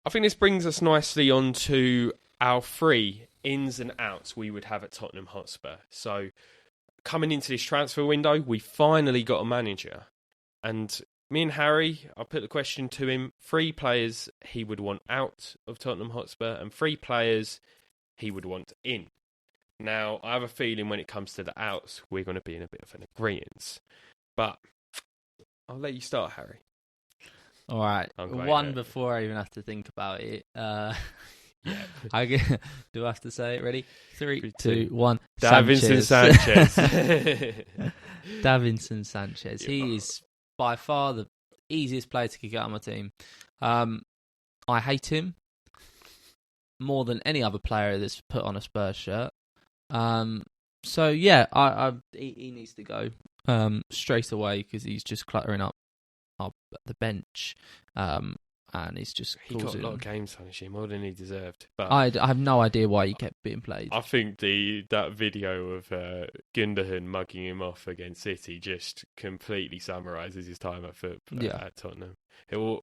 I think this brings us nicely on to our 3 ins and outs we would have at Tottenham Hotspur. So, coming into this transfer window, we finally got a manager. And me and Harry, I put the question to him, 3 players he would want out of Tottenham Hotspur and 3 players he would want in. Now, I have a feeling when it comes to the outs, we're going to be in a bit of an agreement. But I'll let you start, Harry. All right. One before I even have to think about it. Do I have to say it? Ready? 3, 2, 1. Davinson Sanchez. Davinson Sanchez. He is by far the easiest player to kick out of my team. I hate him more than any other player that's put on a Spurs shirt. So yeah, he needs to go straight away because he's just cluttering up the bench. And it's just he got a lot of games on him, more than he deserved. But I have no idea why he kept being played. I think that video of Gundogan mugging him off against City just completely summarises his time at Tottenham. But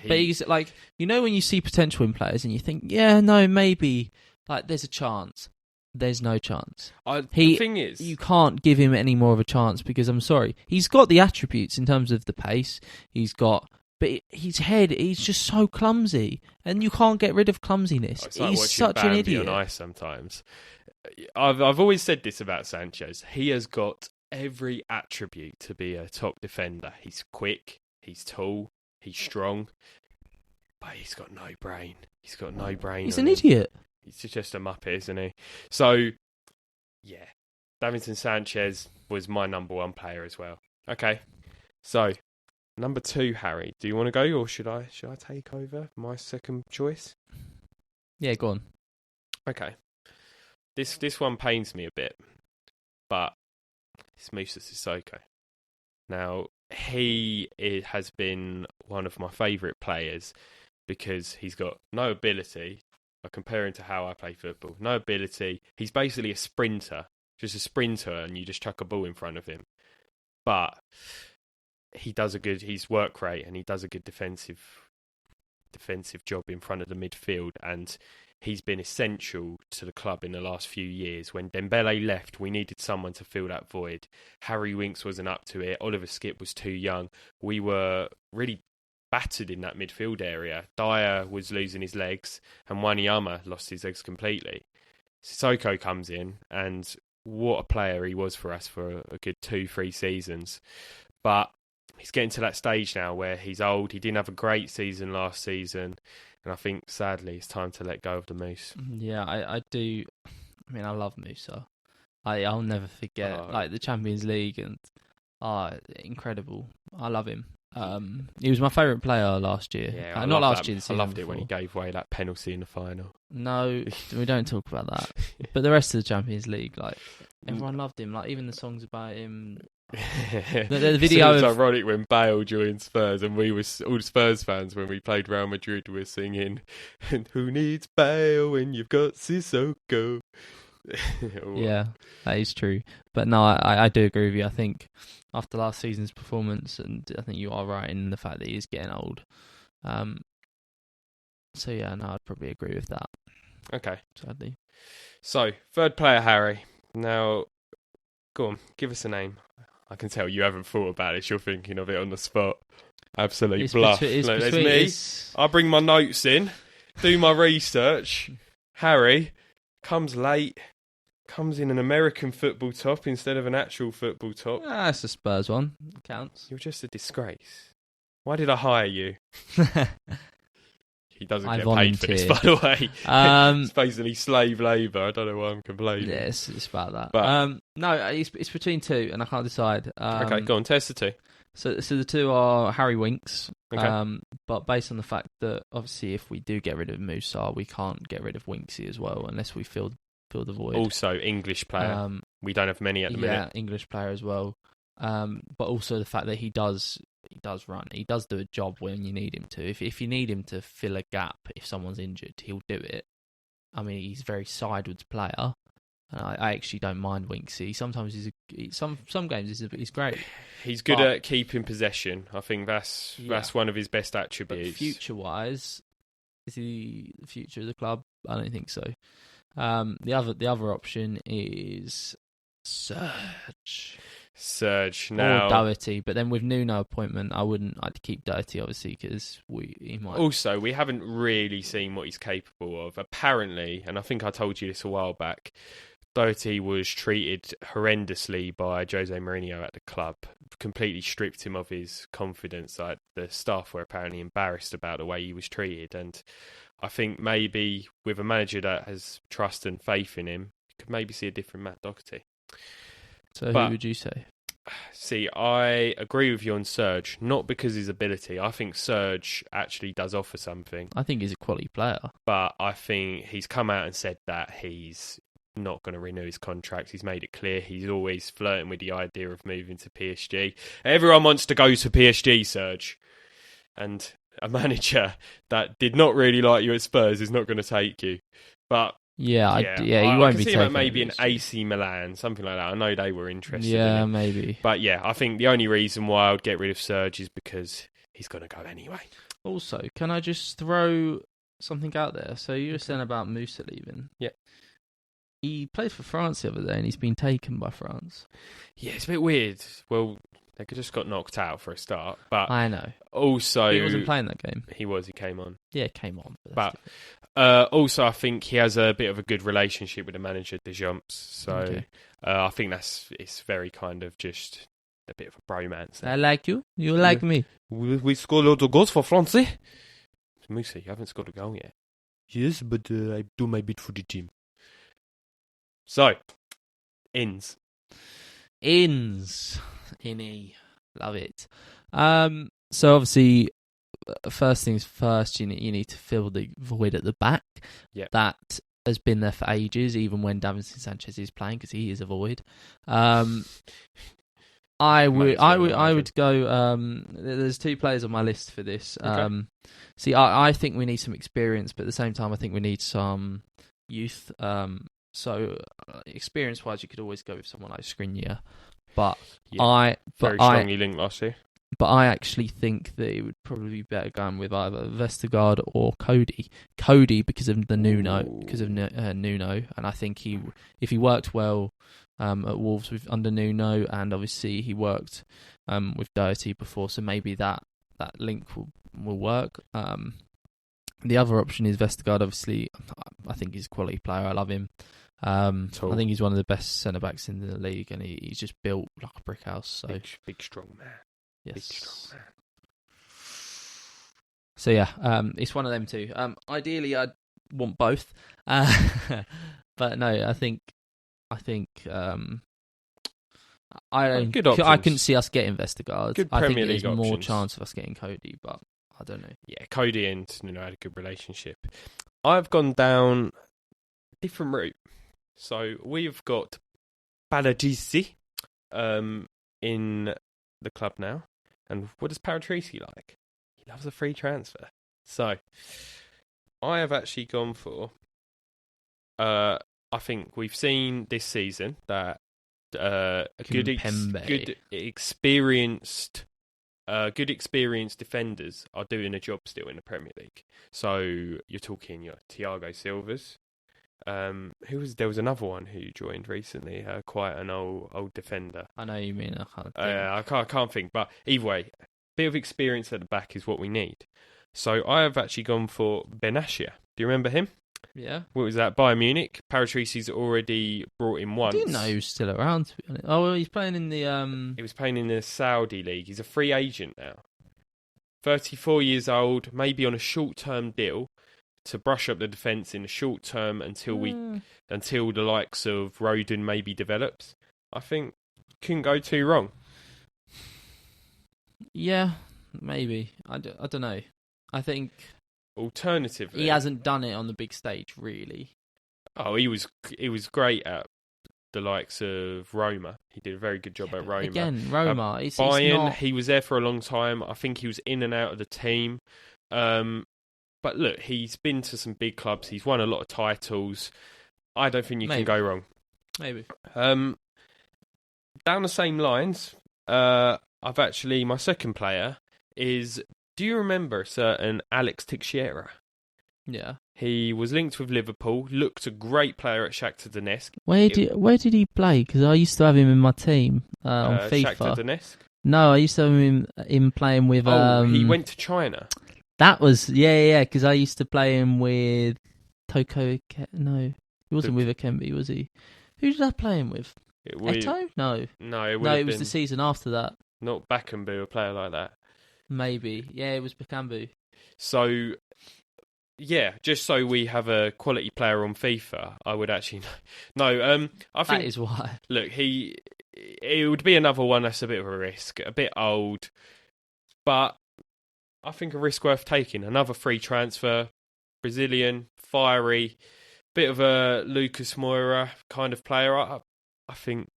he's like, when you see potential in players and you think, yeah, no, maybe like there's a chance. There's no chance. The thing is, you can't give him any more of a chance because I'm sorry, he's got the attributes in terms of the pace. But his head, he's just so clumsy, and you can't get rid of clumsiness. It's like he's such an idiot. On ice sometimes. I've always said this about Sanchez. He has got every attribute to be a top defender. He's quick, he's tall, he's strong, but he's got no brain. He's got no brain. He's an idiot. He's just a muppet, isn't he? So, yeah, Davinson Sanchez was my number 1 player as well. Okay, so. Number 2, Harry. Do you want to go, or should I take over my second choice? Yeah, go on. Okay. This one pains me a bit, but it's Moussa Sissoko. Now, he has been one of my favourite players because he's got no ability. I compare him to how I play football. No ability. He's basically a sprinter, just a sprinter, and you just chuck a ball in front of him. But his work rate, and he does a good defensive job in front of the midfield, and he's been essential to the club in the last few years. When Dembele left, we needed someone to fill that void. Harry Winks wasn't up to it. Oliver Skipp was too young. We were really battered in that midfield area. Dyer was losing his legs, and Wanyama lost his legs completely. Sissoko comes in, and what a player he was for us for a good 2-3 seasons. But he's getting to that stage now where he's old. He didn't have a great season last season. And I think, sadly, it's time to let go of the Moose. Yeah, I do. I mean, I love Moussa. I'll never forget, the Champions League. And incredible. I love him. He was my favourite player last year. Yeah, not last year. I loved it when he gave away that penalty in the final. No, we don't talk about that. But the rest of the Champions League, everyone loved him. Even the songs about him. The video. It's ironic when Bale joined Spurs, and we were all Spurs fans when we played Real Madrid. We're singing, "And who needs Bale when you've got Sissoko?" Yeah, that is true. But no, I do agree with you. I think after last season's performance, and I think you are right in the fact that he is getting old. So yeah, no, I'd probably agree with that. Okay, sadly. So 3rd player, Harry. Now, go on, give us a name. I can tell you haven't thought about this. You're thinking of it on the spot. Absolute bluff. There's me. I bring my notes in, do my research. Harry comes late, comes in an American football top instead of an actual football top. That's a Spurs one. Counts. You're just a disgrace. Why did I hire you? He doesn't get paid for this, by the way. It's basically slave labour. I don't know why I'm complaining. Yeah, it's about that. But, no, it's between 2, and I can't decide. Okay, go on, test the 2. So the 2 are Harry Winks. Okay. But based on the fact that, obviously, if we do get rid of Moussa, we can't get rid of Winksy as well, unless we fill the void. Also, English player. We don't have many at the minute. Yeah, English player as well. But also the fact that he does run. He does do a job when you need him to. If you need him to fill a gap, if someone's injured, he'll do it. I mean, he's a very sideways player. And I actually don't mind Winksy. Sometimes some games he's great. He's good at keeping possession. I think that's one of his best attributes. Future wise, Is he the future of the club? I don't think so. The other option is Serge. Now, Or Doherty, but then with Nuno appointment, I'd keep Doherty obviously because he might. Also, we haven't really seen what he's capable of. Apparently, and I think I told you this a while back, Doherty was treated horrendously by Jose Mourinho at the club. Completely stripped him of his confidence. Like, the staff were apparently embarrassed about the way he was treated, and I think maybe with a manager that has trust and faith in him, you could maybe see a different Matt Doherty. So who would you say? See, I agree with you on Serge, not because of his ability. I think Serge actually does offer something. I think he's a quality player. But I think he's come out and said that he's not going to renew his contract. He's made it clear. He's always flirting with the idea of moving to PSG. Everyone wants to go to PSG, Serge. And a manager that did not really like you at Spurs is not going to take you. But he won't I be can see taking like maybe an this. AC Milan, something like that. I know they were interested. Yeah, in him. maybe. But yeah, I think the only reason why I would get rid of Serge is because he's going to go anyway. Also, can I just throw something out there? So you were saying about Musa leaving. Yeah. He played for France the other day and he's been taken by France. Yeah, it's a bit weird. Well, they just got knocked out for a start. But I know. Also, he wasn't playing that game. He came on. Yeah, came on. But also, I think he has a bit of a good relationship with the manager, Deschamps. So I think it's very kind of just a bit of a bromance. I like you. You like me. We scored loads of goals for France. Musa, you haven't scored a goal yet. Yes, but I do my bit for the team. So, Inns. Innie. Love it. So obviously, first things first, you need to fill the void at the back. Yeah. That has been there for ages, even when Davinson Sanchez is playing, because he is a void. I would go. There's two players on my list for this. Okay. See, I think we need some experience, but at the same time, I think we need some youth. So experience-wise, you could always go with someone like Skriniar, but very strongly linked last year. But I actually think that it would probably be better going with either Vestergaard or Cody. Cody because of Nuno, and I think if he worked well at Wolves under Nuno, and obviously he worked with Doherty before, so maybe that link will work. The other option is Vestergaard. Obviously, I think he's a quality player. I love him. I think he's one of the best centre backs in the league, and he's just built like a brick house. So big strong man. Yes. Big strong man. So yeah, it's one of them two. Ideally, I'd want both, but no, I think I couldn't see us getting Vestergaard. Good I think Premier League there's more options. chance of us getting Cody, but I don't know. Yeah, Cody and Nuno had a good relationship. I've gone down a different route. So we've got Paladisi in the club now. And what does Paratrisi like? He loves a free transfer. So I have actually gone for I think we've seen this season that good experienced defenders are doing a job still in the Premier League. So you're talking your Thiago Silvas. There was another one who joined recently, quite an old defender. I know you mean. I can't think, but either way, a bit of experience at the back is what we need. So I have actually gone for Benatia. Do you remember him? Yeah. What was that? Bayern Munich. Paratrici's already brought him once. I didn't know he was still around, to be honest. Oh, well, he's playing in the... He was playing in the Saudi league. He's a free agent now. 34 years old, maybe on a short-term deal to brush up the defence in the short term until the likes of Rodin maybe develops. I think couldn't go too wrong. Yeah, maybe. I don't know. I think alternatively he hasn't done it on the big stage really. Oh, he was great at the likes of Roma. He did a very good job at Roma. Again, Roma. Bayern, he was there for a long time. I think he was in and out of the team. But look, he's been to some big clubs. He's won a lot of titles. I don't think you can go wrong. Maybe. Down the same lines, my second player is, do you remember a certain Alex Teixeira? Yeah. He was linked with Liverpool. Looked a great player at Shakhtar Donetsk. Where did he play? Because I used to have him in my team on FIFA. Shakhtar Donetsk. No, I used to have him playing with. He went to China. That was yeah. Because I used to play him with Toko. No, he wasn't with Akembe, was he? Who did I play him with? Eto? No, it was the season after that. Not Bakambu, a player like that. Maybe, yeah, it was Bakambu. So, yeah, just so we have a quality player on FIFA, I would actually no. I think that is why. Look, it would be another one that's a bit of a risk, a bit old, but I think a risk worth taking. Another free transfer, Brazilian, fiery, bit of a Lucas Moura kind of player. I think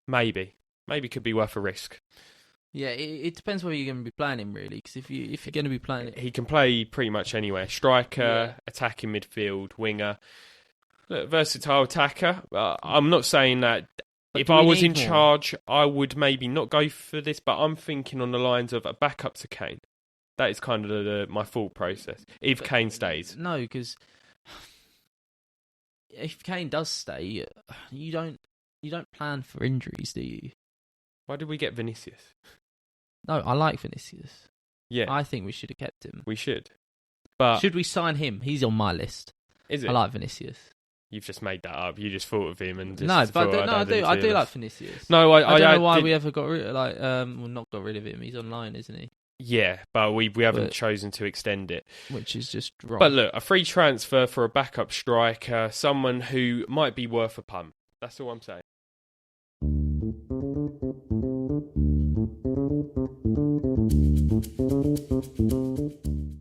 maybe could be worth a risk. Yeah, it depends where you're going to be playing him, really. Because if you're going to be playing, he can play pretty much anywhere: striker, attacking midfield, winger, versatile attacker. I'm not saying that. But if I was in charge, I would maybe not go for this, but I'm thinking on the lines of a backup to Kane. That is kind of my thought process. If Kane stays, no, because if Kane does stay, you don't plan for injuries, do you? Why did we get Vinicius? No, I like Vinicius. Yeah, I think we should have kept him. We should, but should we sign him? He's on my list. Is it? I like Vinicius. You've just made that up. You just thought of him and just I do like Vinicius. No, I don't know why we ever got rid not got rid of him. He's online, isn't he? Yeah, but we haven't chosen to extend it, which is just wrong. But look, a free transfer for a backup striker, someone who might be worth a punt. That's all I'm saying.